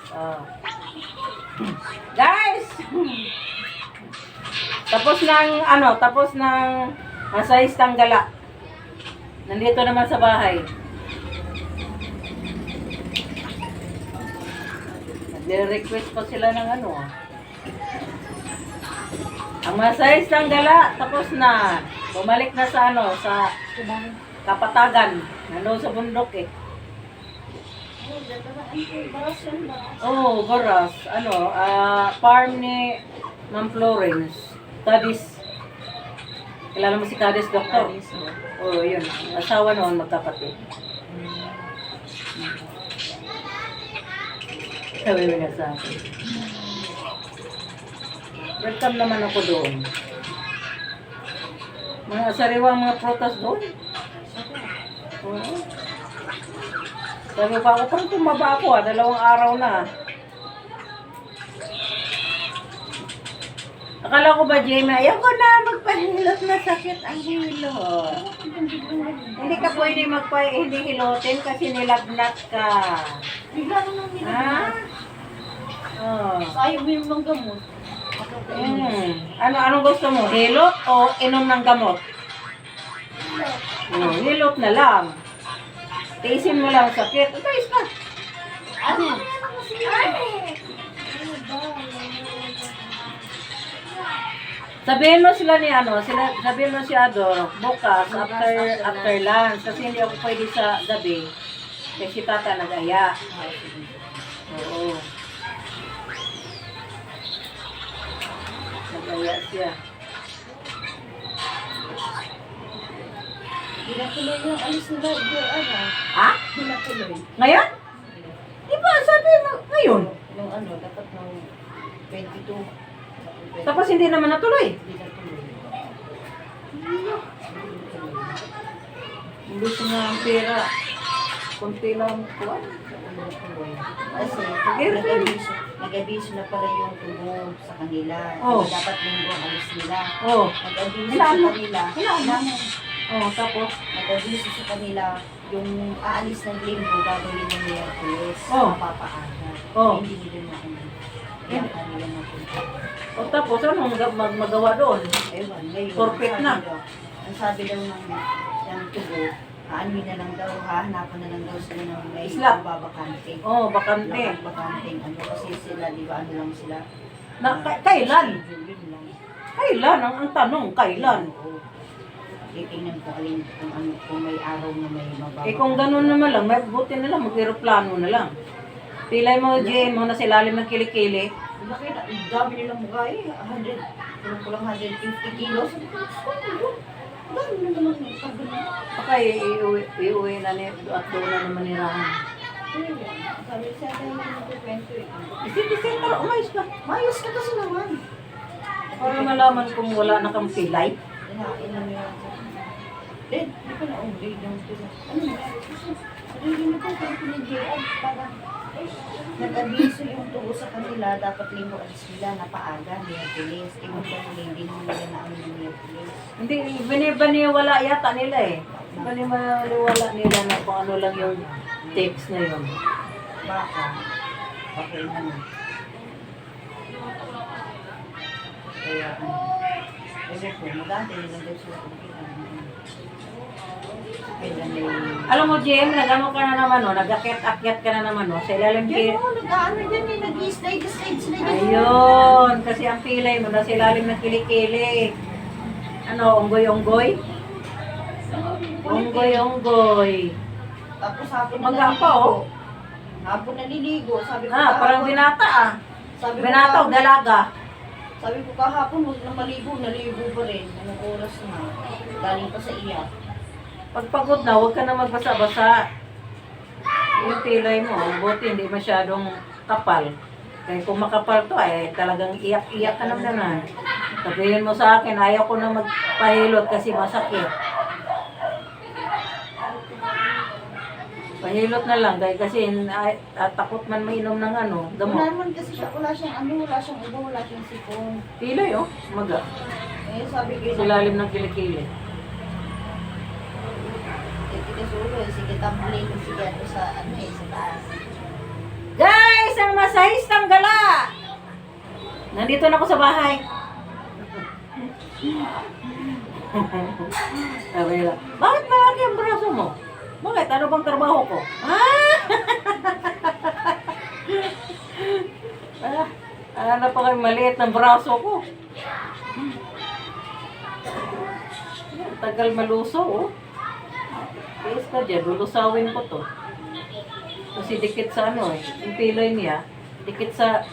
Oh. Guys! Tapos ng massage tanggala. Nandito naman sa bahay. Nagre-request pa sila ng Ang massage tanggala, tapos na. Bumalik na sa sa Kapatagan. Nandun sa bundok eh. Oh, Baras. Farm ni Ma'am Florence. Kadis. Kilala mo si Kadis, doktor? Oh, yun. Asawa noon, magkapatid. Sabi mo nga sa akin. Welcome naman ako doon. Mga sariwang mga prutas doon. Oo. Sabi pa ako, parang tumaba ako 2 araw na. Akala ko ba, Jamie, ayaw ko na magpahilot na sakit ang hilo. Hindi ka pwede hindi hilotin kasi nilagnat ka. Bigla na nang Ha? Oh. Ayaw mo yung gamot. Anong gusto mo? Hilot o inom ng gamot? Hilot na lang. Tiisin mo lang sakit. Ayos ka. Ano? Sabihin mo sila ni sabihin mo si Ador, bukas, after lunch, kasi hindi ako pwede sa gabi. Kasi tata nag-aya. Oo. Nag-aya siya. Hindi na tuloy yung alis nila. Ha? Hindi na tuloy. Ngayon? Di ba, sabi mo, ngayon. Yung dapat ng 22. Tapos hindi naman natuloy. Hindi na tuloy. Hindi nga ang pera. Kunti lang kuwan. Kasi nag-abiso na pala yung tubo sa kanila. Oh. Dapat linggo ang alis nila. Oh. Nag-abiso Ilan? sa kanila. Ilan? Oh, tapos? Nag-abiso sa kanila yung aalis ng linggo gagawin ng Miyerkules. Oh. Mapapaaga. Oh. Hindi nila na kaya kanila napunta. O tapos, anong magawa doon? Ewan, ngayon. Forfeit na. Ang sabi daw ng tubo, aanin na lang daw, hahanapan na lang daw sila ng may Slot. babakante. Oh, bakante. Bakante. Kasi sila, di ba, lang sila? Kailan? Yun lang. Kailan? Ang tanong, kailan? Oo. Titingnan ko alin kung may araw na may mababa. Kung gano'n naman lang, may buti na lang, mag-aeroplano na lang. Pilay mo, GM mo, na silalim ng kilikili. Laki na, ang dami nilang mukha eh. 100, kulang 150 kilos. Dami na naman yung pagdala. Baka iuwi na niya at doon na naman ni Rahan. Sabi siya tayo na nagkukwento eh. Isip-isip, umayos ka. Mayos ka kasi naman. Para malaman kung wala na kang pilay. Inom yun. Then, di ko na-upgrade yung sila. Ano na? Hindi na po kung pinag-iad para nag-abiso yung tubo sa kanila, dapat linggo alis nila na paaga, Miyerkules. Ibang kanila, hindi nila na ano ng Miyerkules. Hindi, binibaniwala yata nila eh. Binibaniwala nila na kung ano lang yung text na yun. Baka, okay naman. Kaya, kasi po, maganda yun lang daw sila kumikita. Kaya may... Alam mo, Jem, nag-ano ka na naman, no? Nag-akyat-akyat ka na naman, no? Sa ilalim Yan o, nag-ano dyan eh, nag-slide sila dyan. Ayun, kasi ang pilay mo na sa ilalim ng kilikili. Ano, onggoy-onggoy? Onggoy-onggoy. Tapos hapon Magang pa, oh. Hapon naliligo. Sabi ko Parang binata ah. Sabi ko Binata o kahapon- dalaga. Sabi ko kahapon, huwag na maligo. Naligo pa rin. Anong oras na? Galing pa sa iya. Pagpagod na, huwag ka na magbasa-basa. Yung pilay mo, buti hindi masyadong kapal. Kaya kung makapal to, talagang iyak-iyak ka naman. Sabihin mo sa akin, ayaw ko na magpahilot kasi masakit. Pahilot na lang dahil kasi takot man mainom ng Wala gamot. naman kasi siya, wala siyang ubo, wala siyang sipon. Pilay maga. Sabi ko Sa ilalim ng kilikili. sige, tambling, sige, sa taas. Guys, ang size ng gala. Nandito na ako sa bahay. Sabi nila, bakit malaki ang braso mo? Bakit? Ano bang trabaho ko? Ano pa kayo maliit ng braso ko? Tagal maluso, oh. Tiis ka dyan, lulusawin ko to. Kasi dikit sa ano eh, yung pilay niya, dikit sa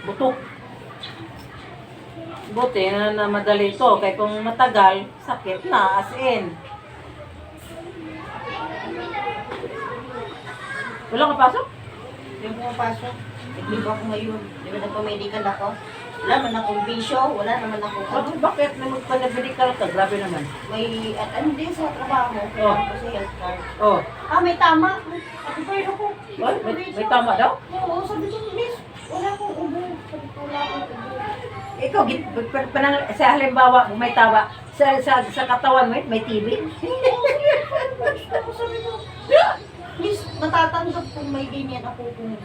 butok. Buti na madali ito, kaya kung matagal, sakit na, as in. Wala ka pasok? Yung pumapasok, nag-leave ako ngayon. Di ba nagpa-medical ako? Wala naman akong bisyo, wala naman akong ano. Bakit na magpa-medical ka? Grabe naman. May, ano din sa trabaho, kailangan ko sa health card. Oh, May tama. Sabi ko, yun ako. what? May tama daw? Oo, sabi ko, miss, wala akong ubo. Sabi ko, wala akong ubo. Ikaw, sa halimbawa, may tama, sa katawan mo, may TB? Sabi ko, miss, matatanggap kung may ganyan ako kung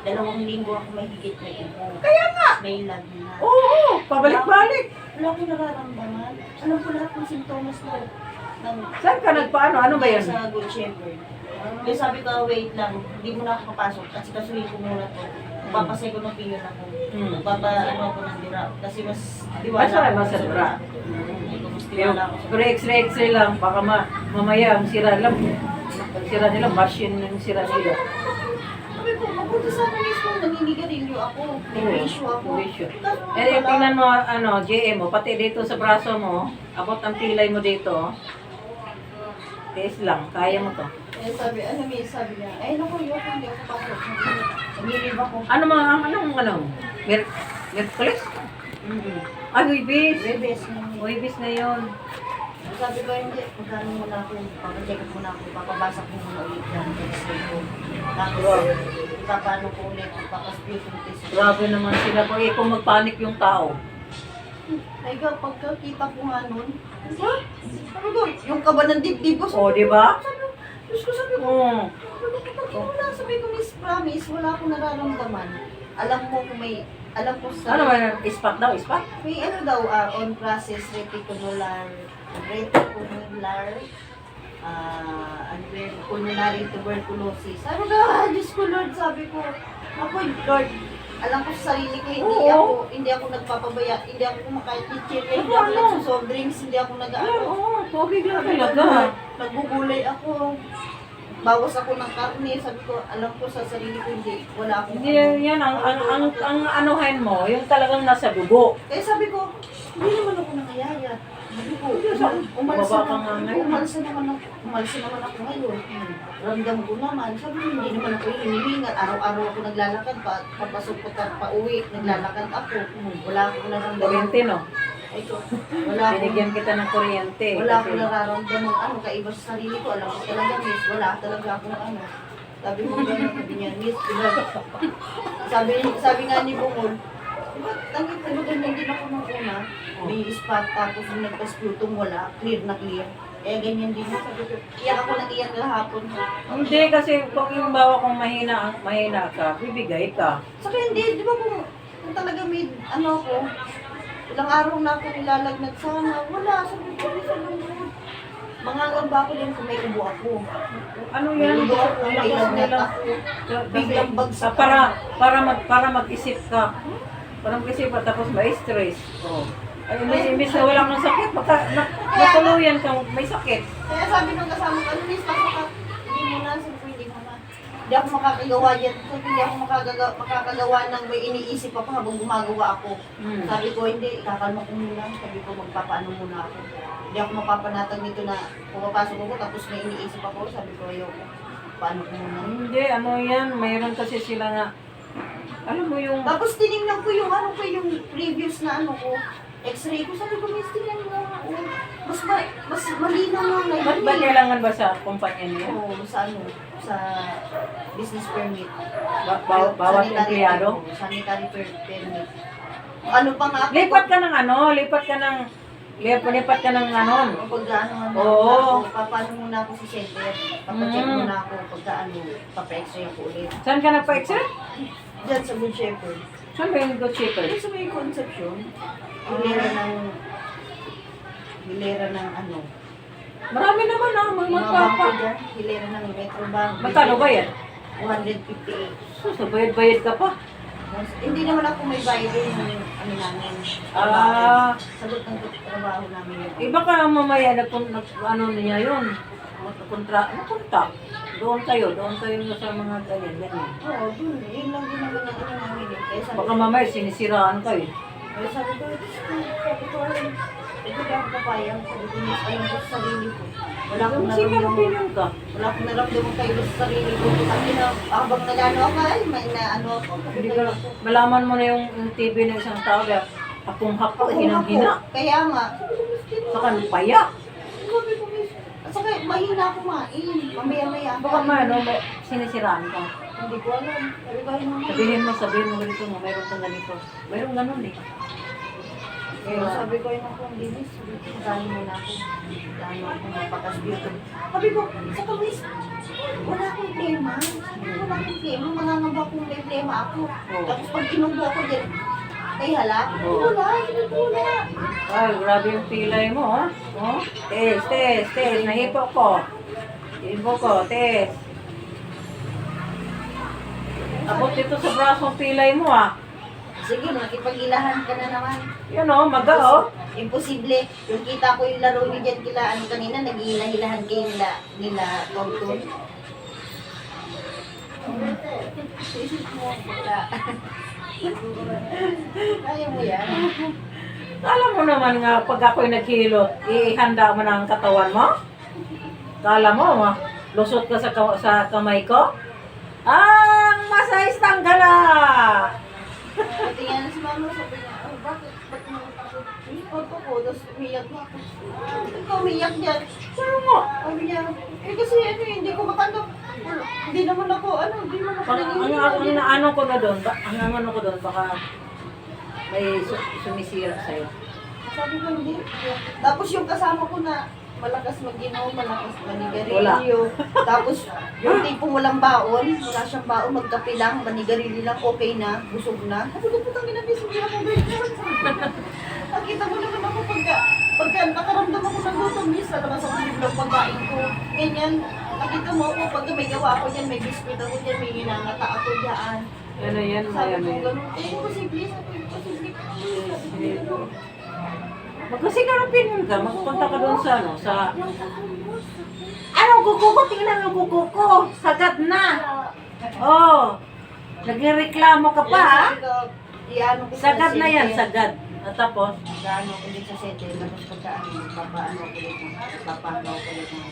2 linggo ako may higit na ubo. Kaya nga! May lag na. Oo, pabalik-balik. Wala akong nararamdaman. Alam ko lahat ng sintomas ko. Saan ka nagpaano? Ano ba yan? Sa Good Shepherd. Kaya sabi ko, wait lang, hindi mo na ako papasok kasi kasuhin ko muna to. Papasay ko ng piyon ako. Ano ako ng dira. Kasi mas diwala Basta ako mas sa dira. Mas diwala ako sa Pero x-ray lang, baka mamaya ang sira lang. Ang sira nila, machine yung sira nila. Sabi ko, mabuti sana mismo naninigarilyo ako. May issue ako. Issue. Eh, tingnan mo, GM mo, pati dito sa braso mo, abot ang pilay mo dito. Tiis lang, kaya mo to. Eh, sabi niya, naku, hindi ako pasok. Nagilib ako. Anong? Merkulis? Ay, Huibis. Bebes. Huibis na yun. Sabi ko, hindi, magkano muna ako, papacheck up muna ako, papabasa ko muna ulit yan. Tapos, ipapano ko ulit, ipapasputum test. Grabe naman sila po. Kung magpanik yung tao. Ay, pagkakita ko nga nun, sabi ko, yung kaba ng dibdib ko, O, di ba? sabi ko, wala, sabi ko, Miss Promise, wala akong nararamdaman. Alam mo kung may, alam ko sa, Ano ba yan? Ispat daw, ispat? may ano daw, on process reticular, pulmonary tuberculosis. Sabi ko, Diyos ko Lord, sabi ko, ako Lord, alam ko sa sarili ko, hindi ako nagpapabaya, hindi ako kumakain chicken, hindi ako nagsusoft drinks, hindi ako Oo, tubig lang talaga. nagbubulay ako. Bawas ako ng karne, sabi ko, alam ko sa sarili ko, wala akong Hindi yan, ang anuhin mo, yung talagang nasa dugo. Kaya sabi ko, hindi naman ako nangayaya. Sabi ko, umalis naman ako ngayon. Ramdam ko naman, sabi ko, hindi naman ako hinihingal. Araw-araw ako naglalakad, papasok ko pauwi, naglalakad ako. Wala akong nararamdaman. Kuryente, no? Binigyan kita ng kuryente. Wala akong nararamdaman kaiba sa sarili ko. Alam ko talaga, miss, wala talaga akong Sabi mo gano'n, sabi niya, miss, diba? Sabi nga ni Bungol, diba, ganyan din ako nung una. May spot, tapos yung nagpa-sputum, wala, clear na clear. Ganyan din. Sabi ko, iyak ako nag-iyak kahapon. Hindi, kasi kung yung bawa kung mahina ka, bibigay ka. Saka hindi, di ba kung talaga may, ko, ilang araw na ako nilalagnat sana, wala, sabi ko, mangangamba ako din kung may ubo ako. Ano yan? May ubo ako, may lagnat ako. Biglang bagsak. Para mag-isip ka. Para mag-isip ka, tapos may stress. Oh. Ay, imbis na wala kang sakit, matuluyan kang may sakit. Kaya sabi nung kasama ko, miss, pasok ka. Hindi mo na, sabi ko, hindi mo na. Hindi ako makakagawa yan. Sabi, hindi ako makakagawa ng may iniisip ako habang gumagawa ako. Sabi ko, hindi, ikakalma ko muna. Sabi ko, magpapaano muna ako. Hindi ako mapapanatag nito na pumapasok ako tapos may iniisip ako. Sabi ko, ayoko. Paano ko muna? Hindi, ano yan, mayroon kasi sila nga, alam mo yung... Tapos tinignan ko yung yung previous na ko. X-ray ko, sabi ko, miss, tingnan mo ako. Mas malinaw na ngayon. Ba't ba kailangan ba sa kumpanya niya? Oo, sa sa business permit. Bawat empleyado? Sanitary permit. Ano pa nga? Lipat ka ng Oo. Papaano muna ako sa center. Papacheck muna ako pagka papa-x-ray ako ulit. Saan ka nagpa-x-ray? Diyan sa Good Shepherd. Saan ba yung good shaper? Ay, sa may Concepcion. Hilera ng ano. Marami naman ah, mga Mga magpapa. bangko dyan. Hilera ng Metro Bank. Magkano ba yan? 158. Sus, bayad-bayad ka pa. Hindi naman ako may bayad yung ano namin. Ah. Sagot ng trabaho namin yun. Iba ka mamaya, ano niya yun? Napunta. Doon kayo sa mga ganyan. Oo, dun. Yun lang din naman ang ano namin. Kaya sabi Baka mamaya sinisiraan kayo. Kaya sabi ko, ito ba ako papayang? Sabi ko, mas alam ko sa sarili ko. Wala akong Sige, naramdaman. opinion ka. Wala akong naramdaman kayo sa sarili ko. Sabi na, habang nag-ano ako, ay, may naano ako. Hindi ka, malaman mo na yung TV ng isang tao, kaya hapong-hapo, hinang-hina. Kaya nga. Saka paya. Sabi ko, miss. At saka, mahina ako kumain. Mamaya-maya. Baka ano, sinisiraan ka. Hindi ko alam. Sabi ko, ay, mama. Sabihin mo ganito mo, mayroon kang ganito. Mayroon ganun eh. Pero sabi ko, ay, naku, hindi, miss. Sabi ko, dahil mo na ako. Dahil ako mapakasbito. Sabi ko, sa kamis, wala akong tema. Wala akong tema. Mangangamba akong may tema ako. Oo. Tapos pag inubo ako dyan, ay hala, Oo. wala. Ay, grabe yung pilay mo, ha? Oh? Test. Nahipo ko. Test. Abot dito sa braso ang pilay mo, ha? Sige, makipag-ilahan ka na naman. Yan, oh, maga, oh. Imposible. Yung kita ko yung laro niyo dyan kila, ano kanina, nag-iila-hilahan kayo nila Compton. Isip mo, wala. Kaya mo yan. Alam mo naman nga, pag ako'y naghilot, ihanda mo na ang katawan mo? Kala mo, lusot ka sa kamay ko? Ang masayis tanggala! Pati nga si mama, sabi niya, oh, bakit mo takot? Ikot ako, tapos umiyak na ako. Ikaw umiyak dyan. Pero mo, Sabi niya, kasi hindi ko matanggap. Hindi naman ako, hindi naman ako ang ano ko na doon, ang ano ko doon, baka may sumisira sa'yo. Sabi ko, hindi. Tapos yung kasama ko na malakas mag-inom, malakas manigarilyo. Wala. Tapos yung tipong walang baon, wala siyang baon, magkape lang, manigarilyo lang, okay na, busog na. Sabi ko, putang ginabis, hindi ako ganyan. Nakita mo naman ako pagka nakaramdam ako ng gutom, miss, labas ako ng pagkain ko. Ganyan, nakita mo ako, pagka may gawa ako dyan, may biskuit ako dyan, may ginangata ako dyan. Ano yan, Sabi ko, Miami? ganun, imposible, sabi ko, imposible. Magkasigarapin ka, magpunta ka doon sa ano, sa... Anong kuko ko? Tingnan ang kuko ko. Sagad na. Oh. Nagreklamo ka pa, ha? Sagad na yan, sagad. At tapos, Gaano ko ulit sa sete, tapos papaano ko ulit ng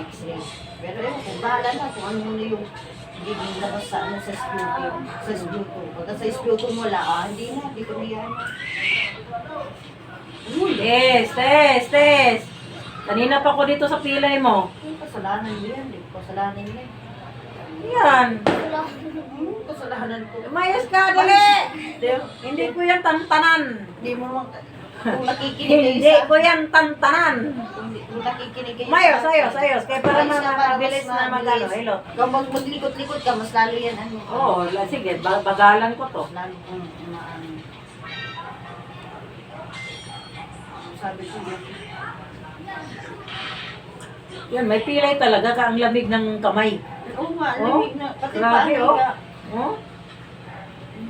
x-ray. Pero yun, kung bahala na kung ano muna yung giging labas sa ano sa sputum. Sa sputum. Pagka sa sputum wala, hindi ko niyan. test. Kanina pa ko dito sa pilay mo. Kasalanan mo yan, kasalanan mo yan. Yan. Kasalanan ko. Mayos ka, dali. Hindi ko yan tantanan. Hindi mo naman, kung nakikinig Hindi kayo ko yan tantanan. kung nakikinig kayo Mayos. Kaya para Ayos na, para mabilis mas na magano. Hello. Kung maglikot-likot ka, mas lalo yan ano. Oo, sige, bagalan ko to. Mas lalo kung umaano. Sabi ko yun. Yan, may pilay talaga ka ang lamig ng kamay. Oo nga, Oh, lamig na. Pati grabe, paano oh. niya. Oh?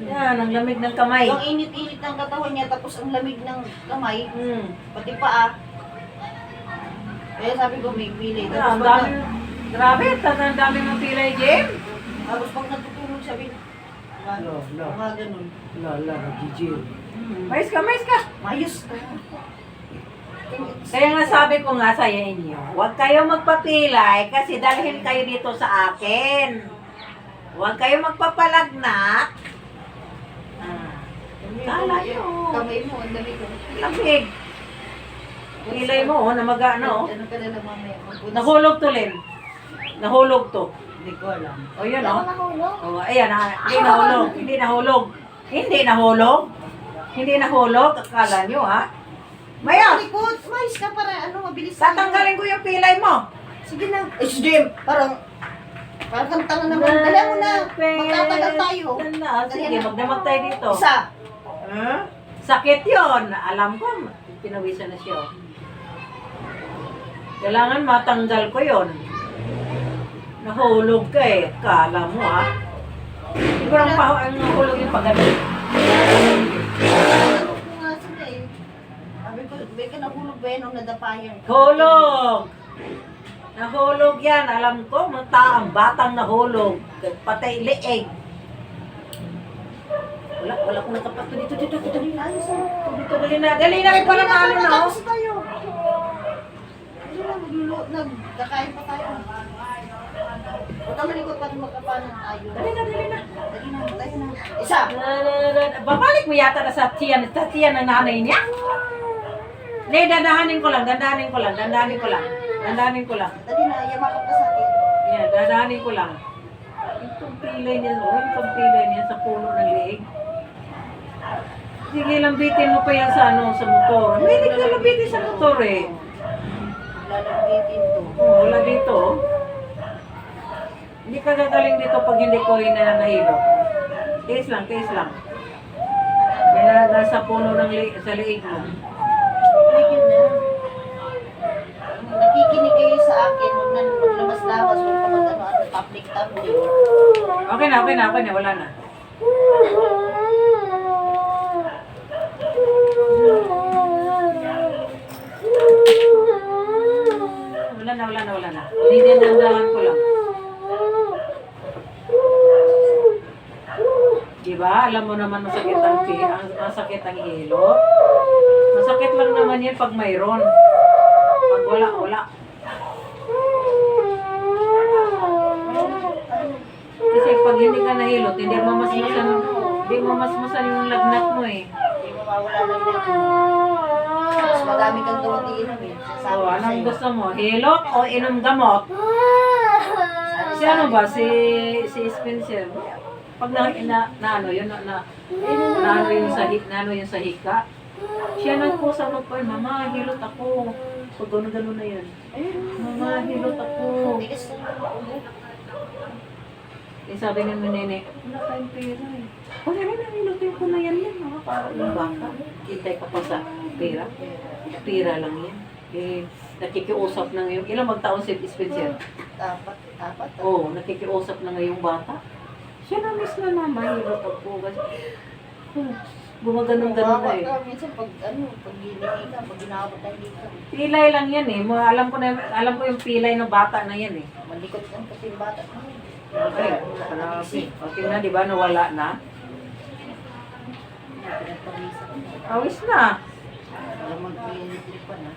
Yan, ang lamig ng kamay. Ang init-init ng katawan niya, tapos ang lamig ng kamay, Hmm. pati paa. Kaya sabi ko, may pili. Yan, Tapos ang pag, dami. Grabe, ang dami ng pilay, Jem. tapos pag natutulog, sabi, mga ganun. Lala, Gigi. Mais ka. Mayos ka. Kaya nga sabi ko nga sa inyo, huwag kayo magpapilay kasi dalhin kayo dito sa akin. Huwag kayo magpapalagnat. Kala nyo. Kamay mo, ang dami ko. Lamig. Pilay mo, oh, namaga na, oh. Ano ka na lang mamaya? Nahulog to, Len. Nahulog to. Hindi ko alam. O, yun, oh. Oh, ayan, Hindi nahulog. Akala nyo, ha? Maya, Likod, mayos ka para ano, mabilis. tatanggalin ko yung pilay mo. Sige na. SDM, parang Parang kang tanga naman. Dala mo na. Magtatagal tayo. Sige, magdamag tayo dito. Isa. Huh? Sakit yon. Alam ko, pinawisan na siya. Kailangan matanggal ko yon. Nahulog ka eh. Kala mo ah. Siguro ang nahulog yung pagano. Ano ko nga sila eh. Sabi ko, may ka nahulog ba yan o nadapayan? Hulog! Nahulog yan. Alam ko, ang batang nahulog. Patay leeg. Wala kong nakapato dito. Dali na, ayos na. Dali na. Dali na, may para maano na. Oh. Tapos tayo. Dali na, nagkakain pa tayo. Huwag ka malikot pa magkapanan tayo. Dali na. Dali na, tayo na. Isa. Babalik mo yata na sa tiyan ng nanay niya. Hindi, dandahanin ko lang. Dali na, yamakap ka sa akin. Yan, dandahanin ko lang. Itong pilay niya sa puno ng leeg. Sige, lambitin mo pa yan sa motor. Hindi ka lambitin sa motor eh. Lalabitin to. Wala dito. Hindi ka gagaling dito pag hindi ko nahilo. Case lang. Kaya nasa puno sa leeg mo. Tumigil na. Nakikinig kayo sa akin. Huwag na maglamas-lamas. Huwag ka mag-ano, public tumbling. Okay na. Wala na. Wala na. Hindi dandahan ko lang. Diba? Alam mo naman masakit ang hilo. Masakit lang naman yan pag mayroon. Pag wala. Kasi pag hindi ka nahilot, hindi mo masmasan yung lagnat mo eh. Hindi mo mawala lang yan. Mas madami kang gawang iinom eh. Sasabi So, ko anong sa'yo. gusto mo? Hilot o inom gamot? Si ano ba? Si Spencer. Pag naano yung sa hika. Siya nagpusa mo pa, mama, hilot ako. Pag gano'n na yan. Mama, hilot ako. Bigas na naman ulo. Eh, sabi ng nene, wala tayong pera eh. Wala na, hilutin ko na yan mga parang yung baka. Hintay ka pa sa pera. Pera lang yan. Eh, nakikiusap na ngayon. Ilang magtaon si Spencer? Apat. Oo, nakikiusap na ngayong bata. Siya na miss na mahirap ako. Gumaganong-ganon na eh. Minsan pag hinihingi ka, pag ginawat ng dito. Pilay lang yan eh. Alam ko yung pilay ng bata na yan eh. Malikot lang kasi yung bata. Okay, grabe. O tingnan, di ba, nawala na? Pinagpamisa ko. Awis na. Wala mag-electric pa na.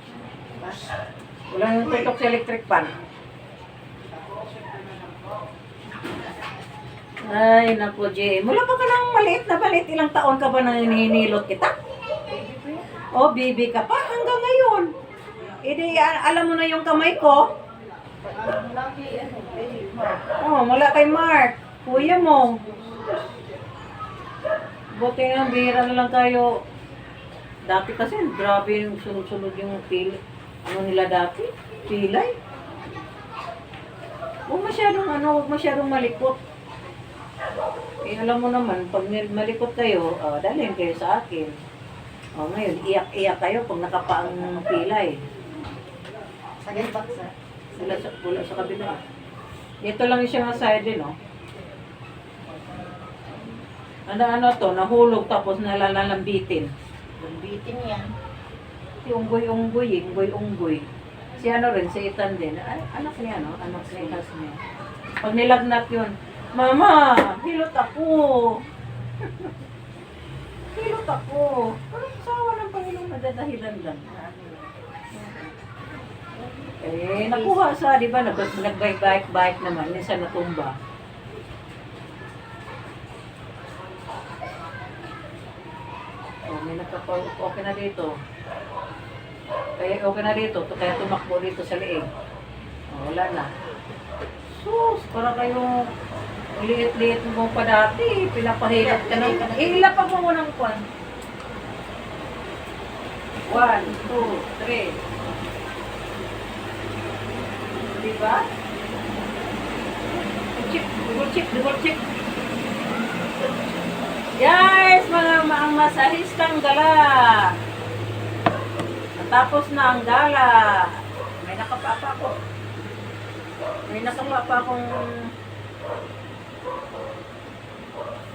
Wala yung tutok sa electric pan. Ay, naku, Jay. Mula pa ka nang maliit na maliit. Ilang taon ka ba nang hininilot kita? O, baby ka pa hanggang ngayon. Hindi, alam mo na yung kamay ko. Oh, mula kay Mark. Kuya mo. Buti nga, bihira na lang tayo. Dati kasi, grabe yung sunod-sunod yung pilay. Ano nila dati? Pilay. Huwag masyadong malikot. Eh, alam mo naman, pag malikot kayo, dalhin kayo sa akin. Ngayon, iyak-iyak kayo pag nakapaang pilay. Sagay baksa. Wala sa kabila. Ito lang yung siya side din, no? Ano to, nahulog tapos nalalambitin. Lambitin yan. Si unggoy. Si ano rin, si Ethan din. Anak niya, no? Anak niya, niya. Pag nilagnat yun, Mama, hilot ako. Hilot ako. Parang sawa ng Panginoon na dadahilan lang. Eh, nakuha sa, di ba, nag-bike naman, minsan natumba. May okay na dito. Okay na dito, kaya tumakbo dito sa leeg. Wala na. Sus, para kayong liit-liit mo pa dati, pinapahilap ka na. Ihilap mo ng kwan. 1, 2, 3. Diba? double check, double check. Guys, mga masahistang gala. Natapos na ang gala. May nakapapa ko. May nakapapa akong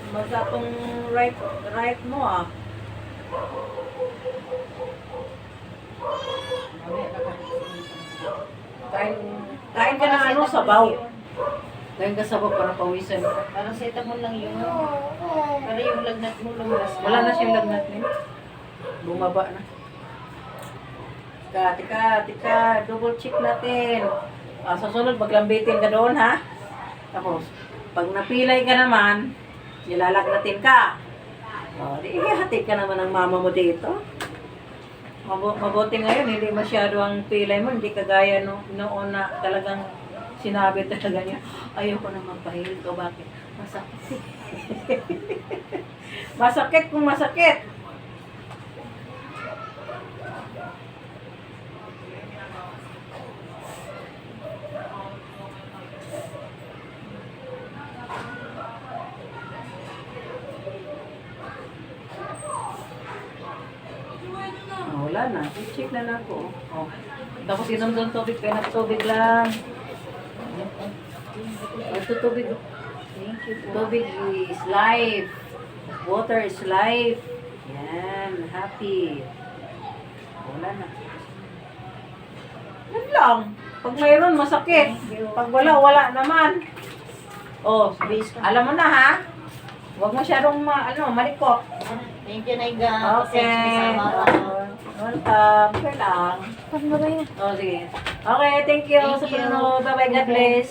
magatong right mo ah. Kain ka ng ano, sabaw. Kain ka sabaw para pawisan ka. Parang seta mo lang yun. Para yung lagnat mo lumalas. Wala na siyang lagnat niya. Bumaba na. Tika, double check natin. Sa sunod, maglambitin ka doon, ha? Tapos, pag napilay ka naman, nilalagnatin ka. O, di ihati ka naman ng mama mo dito. Mabuti ngayon, hindi masyado ang pilay mo, hindi kagaya noon na talagang sinabi talaga niya, ayoko na magpahilid ko, bakit? Masakit. Masakit kung masakit. Wala na. I-check na lang ko. Oh. Tapos inom doon tubig. Kaya tubig lang. Ito tubig. Thank you po. Tubig is life. Water is life. Yan. Happy. Wala na. Yan lang. Pag mayroon, masakit. Pag wala, wala naman. Oh, alam mo na ha? Huwag masyadong malikot. Thank you, Naiga. Okay. Welcome. Okay lang. Oh, sige. Okay, thank you. Thank Sa you. panonood. Bye-bye. God bless.